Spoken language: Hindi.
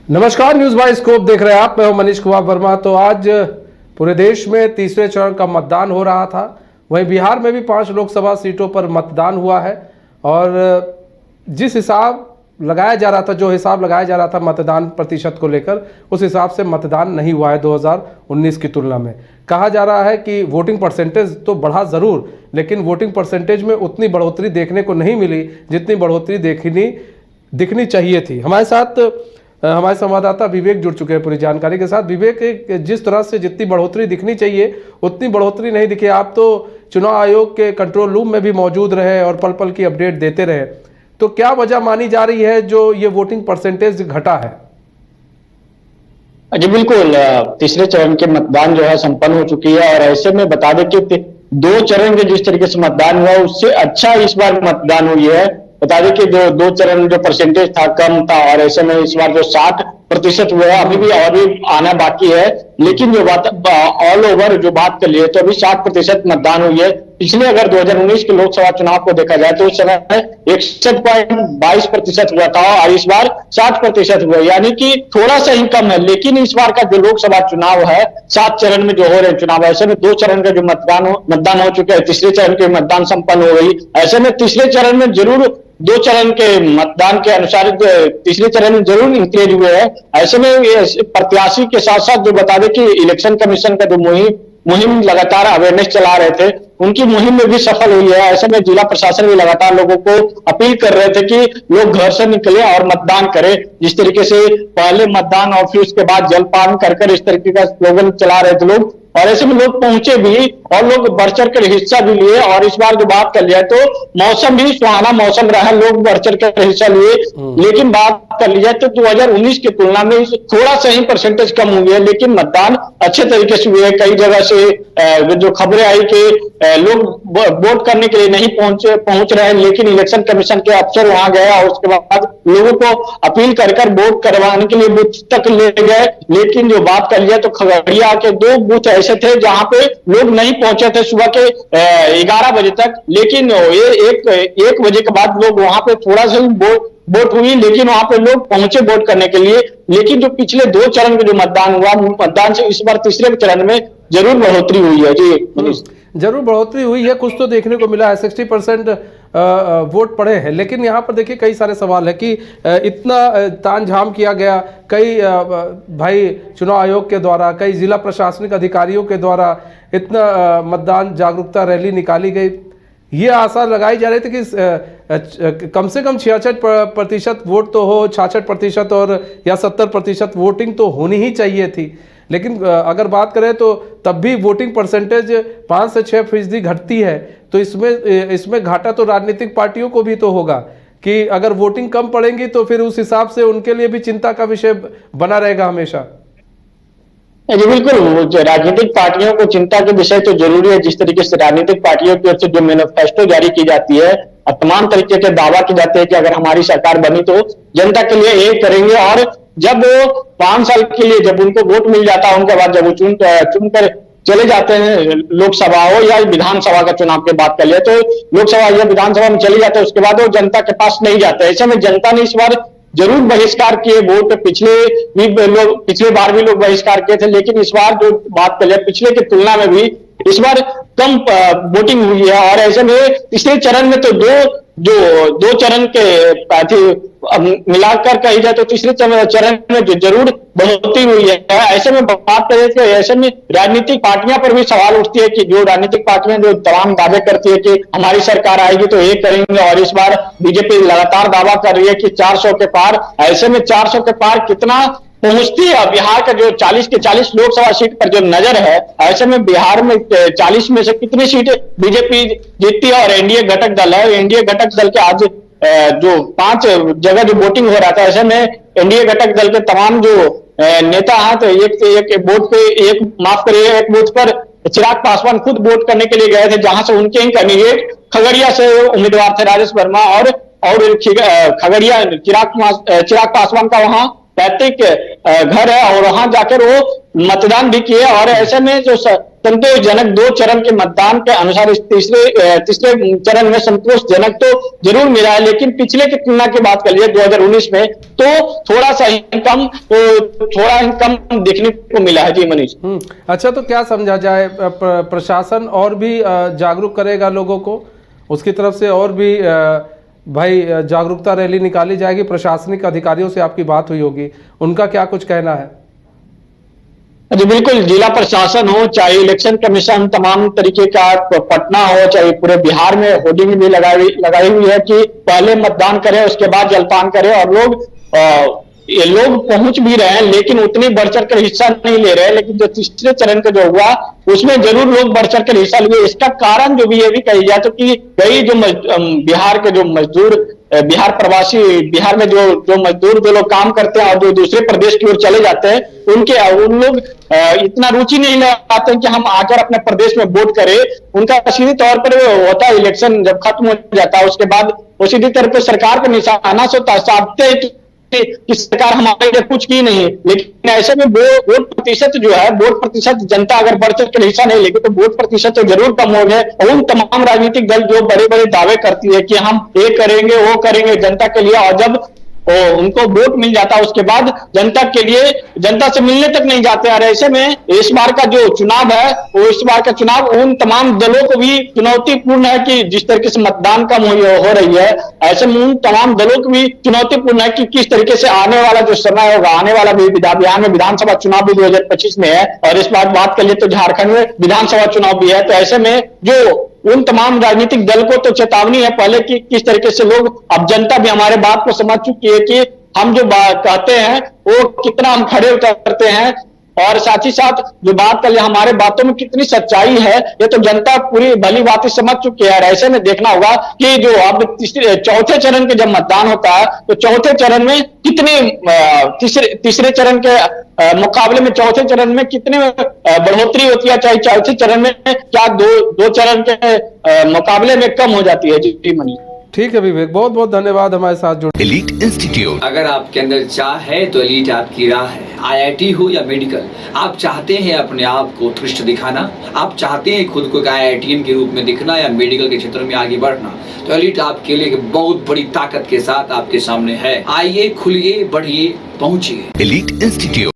नमस्कार, न्यूज बाय स्कोप देख रहे हैं आप। मैं हूं मनीष कुमार वर्मा। तो आज पूरे देश में तीसरे चरण का मतदान हो रहा था। वहीं बिहार में भी 5 लोकसभा सीटों पर मतदान हुआ है और जिस हिसाब लगाया जा रहा था, जो हिसाब लगाया जा रहा था मतदान प्रतिशत को लेकर, उस हिसाब से मतदान नहीं हुआ है 2019 की तुलना में। कहा जा रहा है कि वोटिंग परसेंटेज तो बढ़ा ज़रूर, लेकिन वोटिंग परसेंटेज में उतनी बढ़ोतरी देखने को नहीं मिली जितनी बढ़ोतरी दिखनी चाहिए थी। हमारे साथ हमारे संवाददाता विवेक जुड़ चुके हैं पूरी जानकारी के साथ। विवेक, जिस तरह से जितनी बढ़ोतरी दिखनी चाहिए उतनी बढ़ोतरी नहीं दिखी। आप तो चुनाव आयोग के कंट्रोल रूम में भी मौजूद रहे और पल पल की अपडेट देते रहे, तो क्या वजह मानी जा रही है जो ये वोटिंग परसेंटेज घटा है? जी बिल्कुल, तीसरे चरण के मतदान जो है संपन्न हो चुकी है और ऐसे में बता दें कि 2 चरण के जिस तरीके से मतदान हुआ उससे अच्छा इस बार मतदान हुई है। बता दें कि जो 2 चरण जो परसेंटेज था कम था और ऐसे में इस बार जो 60% हुआ है, अभी भी और भी आना बाकी है। लेकिन जो बात ऑल ओवर जो बात कर लिए तो अभी 60% मतदान हुई है। पिछले अगर 2019 के लोकसभा चुनाव को देखा जाए तो उस समय 61.22% हुआ था और इस बार 60% हुआ, यानी कि थोड़ा सा ही कम है। लेकिन इस बार का जो लोकसभा चुनाव है 7 चरण में जो हो रहे हैं चुनाव, ऐसे में 2 चरण का जो मतदान हो चुका है, तीसरे चरण के मतदान संपन्न हो गई। ऐसे में तीसरे चरण में जरूर 2 चरण के मतदान के अनुसार तीसरे चरण में जरूर इंक्रीज हुए हैं। ऐसे में प्रत्याशी के साथ साथ जो बता दें कि इलेक्शन कमीशन का जो मुहिम लगातार अवेयरनेस चला रहे थे, उनकी मुहिम में भी सफल हुई है। ऐसे में जिला प्रशासन भी लगातार लोगों को अपील कर रहे थे कि लोग घर से निकले और मतदान करें। जिस तरीके से पहले मतदान और फिर उसके बाद जलपान कर इस तरीके का स्लोगन चला रहे थे लोग, और ऐसे में लोग पहुंचे भी और लोग बढ़ चढ़ कर हिस्सा भी लिए। और इस बार जो बात कर लिया तो मौसम भी सुहाना मौसम रहा, लोग बढ़ चढ़ कर हिस्सा लिए। लेकिन बात कर ली जाए तो 2019 की तुलना में थोड़ा सा ही परसेंटेज कम हुई है, लेकिन मतदान अच्छे तरीके से हुए। कई जगह से जो खबरें आई कि लोग वोट करने के लिए नहीं पहुंच रहे हैं, लेकिन इलेक्शन कमीशन के अफसर वहां गए और उसके बाद लोगों को अपील कर वोट करवाने के लिए बूथ तक ले गए। लेकिन जो बात कर लिया तो खगड़िया के 2 बूथ ऐसे थे जहां पे लोग नहीं पहुंचे थे सुबह के 11 बजे तक, लेकिन एक बजे के बाद लोग वहां पे थोड़ा सा वोट हुई, लेकिन वहां पे लोग पहुंचे वोट करने के लिए। लेकिन जो पिछले 2 चरण में जो मतदान हुआ, मतदान से इस बार तीसरे चरण में जरूर बढ़ोतरी हुई है। जी जरूर बढ़ोतरी हुई है, कुछ तो देखने को मिला है। 60% वोट पड़े हैं, लेकिन यहाँ पर देखिए कई सारे सवाल है कि इतना तामझाम किया गया, कई भाई चुनाव आयोग के द्वारा, कई जिला प्रशासनिक अधिकारियों के द्वारा इतना मतदान जागरूकता रैली निकाली गई। ये आशा लगाई जा रही थी कि कम से कम 66% वोट तो हो, 66% और या 70% वोटिंग तो होनी ही चाहिए थी। लेकिन अगर बात करें तो तब भी वोटिंग परसेंटेज 5 से 6% घटती है। तो इसमें घाटा तो राजनीतिक पार्टियों को भी तो होगा कि अगर वोटिंग कम पड़ेंगी तो फिर उस हिसाब से उनके लिए भी चिंता का विषय बना रहेगा हमेशा। जी बिल्कुल, राजनीतिक पार्टियों को चिंता के विषय तो जरूरी है। जिस तरीके से राजनीतिक पार्टियों की ओर से जो मैनिफेस्टो जारी की जाती है और तमाम तरीके के दावा किए जाते हैं कि अगर हमारी सरकार बनी तो जनता के लिए ये करेंगे, और जब वो 5 साल के लिए जब उनको वोट मिल जाता है, उनके बाद जब वो चुनकर चले जाते हैं लोकसभा हो या विधानसभा का चुनाव की बात कर ले, तो लोकसभा या विधानसभा में चले जाते हैं, उसके बाद वो जनता के पास नहीं जाते। ऐसे में जनता ने इस बार जरूर बहिष्कार किए वोट। पिछले बार भी लोग बहिष्कार किए थे, लेकिन इस बार जो बात कर ले पिछले की तुलना में भी इस बार कम वोटिंग हुई है। और ऐसे में तीसरे चरण में तो दो चरण के मिलाकर कही जाए तो तीसरे चरण में जरूर बढ़ोतरी हुई है। ऐसे में बात करें तो ऐसे में राजनीतिक पार्टियां पर भी सवाल उठती है कि जो राजनीतिक पार्टियां जो तमाम दावे करती है कि हमारी सरकार आएगी तो ये करेंगे, और इस बार बीजेपी लगातार दावा कर रही है कि 400 के पार। ऐसे में 400 के पार कितना पहुंचती है? बिहार का जो 40 के 40 लोकसभा सीट पर जो नजर है, ऐसे में बिहार में 40 में से कितनी सीट बीजेपी जीतती है? और एनडीए घटक दल है, एनडीए घटक दल के आज जो 5 जगह जो वोटिंग हो रहा था, ऐसे में एनडीए घटक दल के तमाम जो नेता हैं तो एक वोट पे एक बूथ पर चिराग पासवान खुद वोट करने के लिए गए थे, जहां से उनके ही कैंडिडेट खगड़िया से उम्मीदवार थे राजेश वर्मा, और खगड़िया चिराग पासवान का वहां पैतृक घर है और वहां जाकर वो मतदान भी किए। और ऐसे में जो संतोषजनक 2 चरण के मतदान के अनुसार इस तीसरे चरण में संतोषजनक तो जरूर मिला है, लेकिन पिछले की तुलना की बात कर लिए 2019 में तो थोड़ा ही कम देखने को मिला है। जी मनीष। अच्छा, तो क्या समझा जाए, प्रशासन और भी जागरूक करेगा लोगों को, उसकी तरफ से और भी भाई जागरूकता रैली निकाली जाएगी? प्रशासनिक अधिकारियों से आपकी बात हुई होगी, उनका क्या कुछ कहना है? जी बिल्कुल, जिला प्रशासन हो चाहे इलेक्शन कमीशन, तमाम तरीके का, पटना हो चाहे पूरे बिहार में होर्डिंग भी लगाई हुई है कि पहले मतदान करें उसके बाद जलपान करें, और ये लोग पहुंच भी रहे हैं लेकिन उतनी बढ़ चढ़ कर हिस्सा नहीं ले रहे हैं। लेकिन जो तीसरे चरण का जो हुआ उसमें जरूर लोग बढ़ चढ़ कर हिस्सा लिए। इसका कारण जो भी ये भी कही जाए तो कि कई जो बिहार के जो मजदूर, बिहार प्रवासी, बिहार में जो मजदूर जो लोग काम करते हैं और जो दूसरे प्रदेश की ओर चले जाते हैं, उन लोग इतना रुचि नहीं लगाते हैं कि हम आकर अपने प्रदेश में वोट करें। उनका सीधे तौर पर होता है, इलेक्शन जब खत्म हो जाता है उसके बाद वो सीधी तौर पर सरकार पर निशाना साधते हैं कि सरकार हमारे लिए कुछ की नहीं। लेकिन ऐसे में वोट प्रतिशत जो है, वोट प्रतिशत जनता अगर बढ़ चढ़ कर हिस्सा नहीं लेगी तो वोट प्रतिशत तो जरूर कम हो गए। और उन तमाम राजनीतिक दल जो बड़े बड़े दावे करती है कि हम ये करेंगे वो करेंगे जनता के लिए, और जब उनको वोट मिल जाता है उसके बाद जनता के लिए, जनता से मिलने तक नहीं जाते। और ऐसे में इस बार का जो चुनाव है वो, इस बार का चुनाव उन तमाम दलों को भी चुनौतीपूर्ण है कि जिस तरीके से मतदान कम हो रही है, ऐसे में उन तमाम दलों को भी चुनौतीपूर्ण है कि किस तरीके से आने वाला जो समय होगा, आने वाला भी बिहार में विधानसभा चुनाव भी 2025 में है, और इस बार बात कर ले तो झारखंड में विधानसभा चुनाव भी है। तो ऐसे में जो उन तमाम राजनीतिक दल को तो चेतावनी है पहले कि किस तरीके से लोग, अब जनता भी हमारे बात को समझ चुकी है कि हम जो बात कहते हैं वो कितना हम खड़े उतरते हैं, और साथ ही साथ जो बात कर हमारे बातों में कितनी सच्चाई है ये तो जनता पूरी भली बातें समझ चुकी है। और ऐसे में देखना होगा कि जो अब चौथे चरण के जब मतदान होता है तो चौथे चरण में कितने तीसरे चरण के मुकाबले में चौथे चरण में कितने बढ़ोतरी होती है, चाहे चौथे चरण में क्या दो चरण के मुकाबले में कम हो जाती है। जी मनी। ठीक है विवेक, बहुत बहुत धन्यवाद हमारे साथ जुड़े। एलीट इंस्टीट्यूट, अगर आपके अंदर चाह है तो एलीट आपकी राह है। IIT हो या मेडिकल, आप चाहते हैं अपने आप को उत्कृष्ट दिखाना, आप चाहते हैं खुद को एक IITian के रूप में दिखना या मेडिकल के क्षेत्र में आगे बढ़ना, तो एलीट आपके लिए एक बहुत बड़ी ताकत के साथ आपके सामने है। आइए, खुलिए, बढ़िए, पहुंचिए। Elite institute.